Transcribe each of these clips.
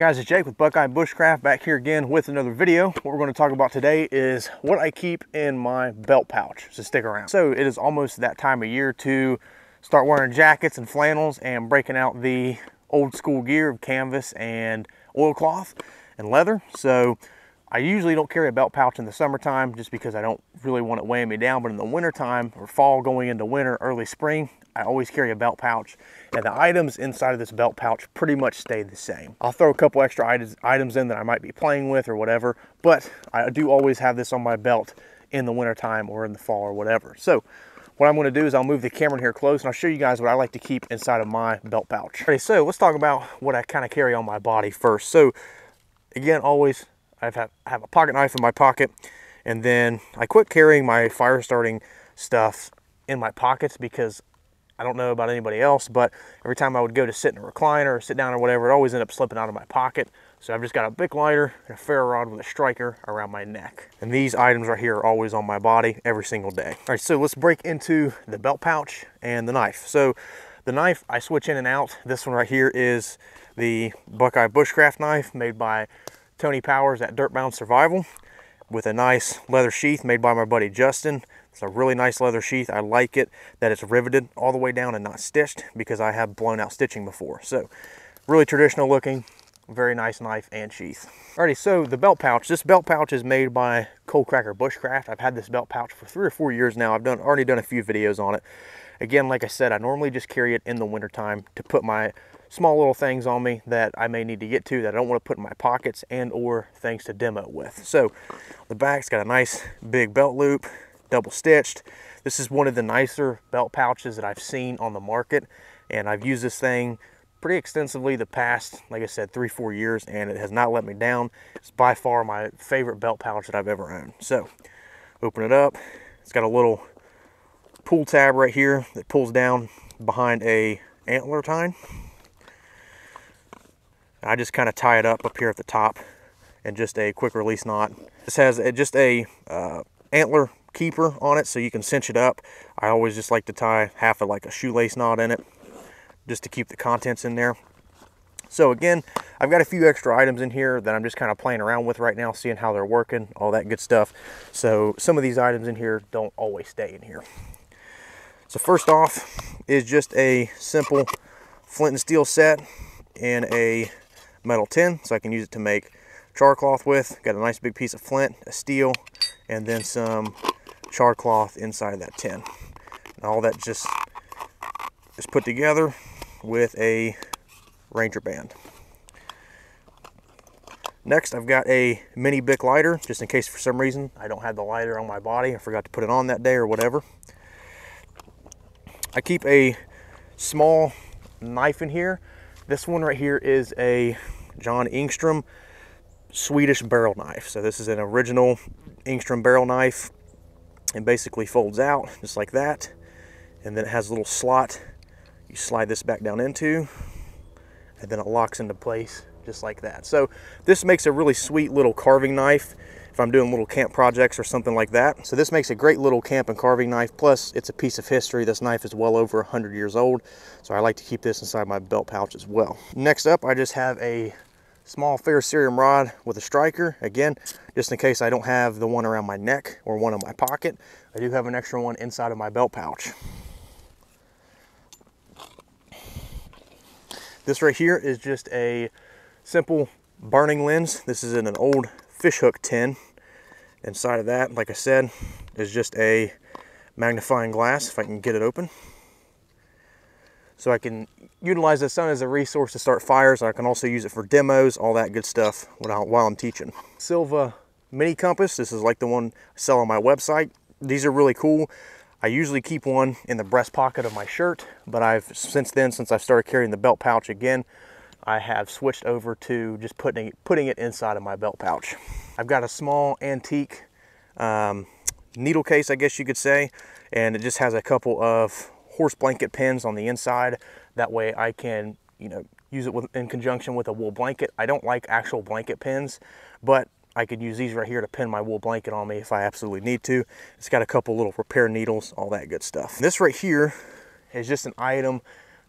Guys, it's Jake with Buckeye Bushcraft back here again with another video. What we're going to talk about today is what I keep in my belt pouch, so stick around. So it is almost that time of year to start wearing jackets and flannels and breaking out the old school gear of canvas and oilcloth and leather. So I usually don't carry a belt pouch in the summertime just because I don't really want it weighing me down, but in the wintertime or fall going into winter, early spring, I always carry a belt pouch, and the items inside of this belt pouch pretty much stay the same. I'll throw a couple extra items in that I might be playing with or whatever, but I do always have this on my belt in the wintertime or in the fall or whatever. So what I'm going to do is I'll move the camera in here close and I'll show you guys what I like to keep inside of my belt pouch. Okay, so let's talk about what I kind of carry on my body first. So again, always I have a pocket knife in my pocket, and then I quit carrying my fire starting stuff in my pockets because I don't know about anybody else, but every time I would go to sit in a recliner or sit down or whatever, it always ended up slipping out of my pocket. So I've just got a Bic lighter and a ferro rod with a striker around my neck. And these items right here are always on my body every single day. All right, so let's break into the belt pouch and the knife. So the knife, I switch in and out. This one right here is the Buckeye Bushcraft knife made by Tony Powers at Dirtbound Survival with a nice leather sheath made by my buddy Justin. It's a really nice leather sheath. I like it that it's riveted all the way down and not stitched because I have blown out stitching before. So really traditional looking, very nice knife and sheath. Alrighty, so the belt pouch. This belt pouch is made by Cold Cracker Bushcraft. I've had this belt pouch for 3 or 4 years now. I've already done a few videos on it. Again, like I said, I normally just carry it in the wintertime to put my small little things on me that I may need to get to that I don't want to put in my pockets and or things to demo with. So the back's got a nice big belt loop, double stitched. This is one of the nicer belt pouches that I've seen on the market, and I've used this thing pretty extensively the past, like I said, 3-4 years, and it has not let me down. It's by far my favorite belt pouch that I've ever owned. So open it up. It's got a little pull tab right here that pulls down behind a antler tine. I just kind of tie it up here at the top and just a quick release knot. This has just a antler keeper on it so you can cinch it up. I always just like to tie half of like a shoelace knot in it just to keep the contents in there. So again, I've got a few extra items in here that I'm just kind of playing around with right now, seeing how they're working, all that good stuff. So some of these items in here don't always stay in here. So first off is just a simple flint and steel set in a metal tin, so I can use it to make char cloth with. Got a nice big piece of flint, a steel, and then some char cloth inside of that tin. And all that just is put together with a Ranger band. Next, I've got a mini Bic lighter, just in case for some reason I don't have the lighter on my body. I forgot to put it on that day or whatever. I keep a small knife in here. This one right here is a John Engstrom Swedish barrel knife. So this is an original Engstrom barrel knife. It basically folds out just like that, and then it has a little slot you slide this back down into, and then it locks into place just like that. So this makes a really sweet little carving knife if I'm doing little camp projects or something like that. So this makes a great little camp and carving knife, plus it's a piece of history. This knife is well over 100 years old, so I like to keep this inside my belt pouch as well. Next up, I just have a small ferrocerium rod with a striker. Again, just in case I don't have the one around my neck or one in my pocket, I do have an extra one inside of my belt pouch. This right here is just a simple burning lens. This is in an old fish hook tin. Inside of that, like I said, is just a magnifying glass, if I can get it open. So I can utilize the sun as a resource to start fires. I can also use it for demos, all that good stuff while I'm teaching. Silva mini compass. This is like the one I sell on my website. These are really cool. I usually keep one in the breast pocket of my shirt, but since I've started carrying the belt pouch again, I have switched over to just putting it inside of my belt pouch. I've got a small antique needle case, I guess you could say, and it just has a couple of horse blanket pins on the inside. That way I can, use it in conjunction with a wool blanket. I don't like actual blanket pins, but I could use these right here to pin my wool blanket on me if I absolutely need to. It's got a couple little repair needles, all that good stuff. This right here is just an item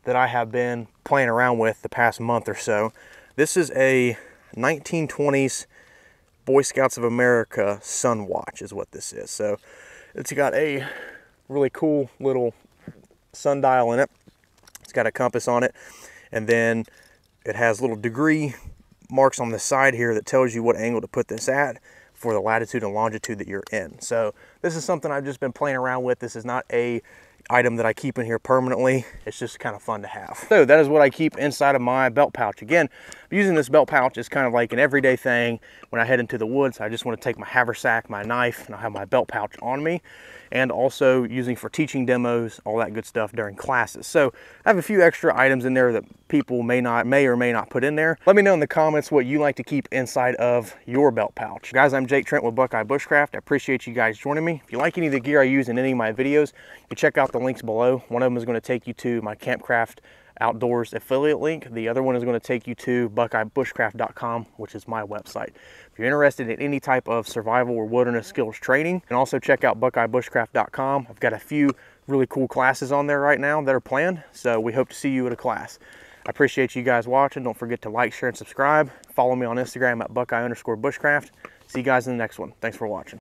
that I have been playing around with the past month or so. This is a 1920s Boy Scouts of America sun watch is what this is. So it's got a really cool little sundial in it. It's got a compass on it, and then it has little degree marks on the side here that tells you what angle to put this at for the latitude and longitude that you're in. So this is something I've just been playing around with. This is not a item that I keep in here permanently. It's just kind of fun to have. So that is what I keep inside of my belt pouch. Again, using this belt pouch is kind of like an everyday thing. When I head into the woods, I just want to take my haversack, my knife, and I have my belt pouch on me, and also using for teaching demos, all that good stuff during classes. So I have a few extra items in there that people may or may not put in there. Let me know in the comments what you like to keep inside of your belt pouch. Guys, I'm Jake Trent with Buckeye Bushcraft. I appreciate you guys joining me. If you like any of the gear I use in any of my videos, you check out the links below. One of them is going to take you to my Campcraft Outdoors affiliate link. The other one is going to take you to buckeyebushcraft.com, which is my website. If you're interested in any type of survival or wilderness skills training, and also check out buckeyebushcraft.com. I've got a few really cool classes on there right now that are planned, so we hope to see you at a class. I appreciate you guys watching. Don't forget to like, share, and subscribe. Follow me on Instagram at Buckeye_Bushcraft. See you guys in the next one. Thanks for watching.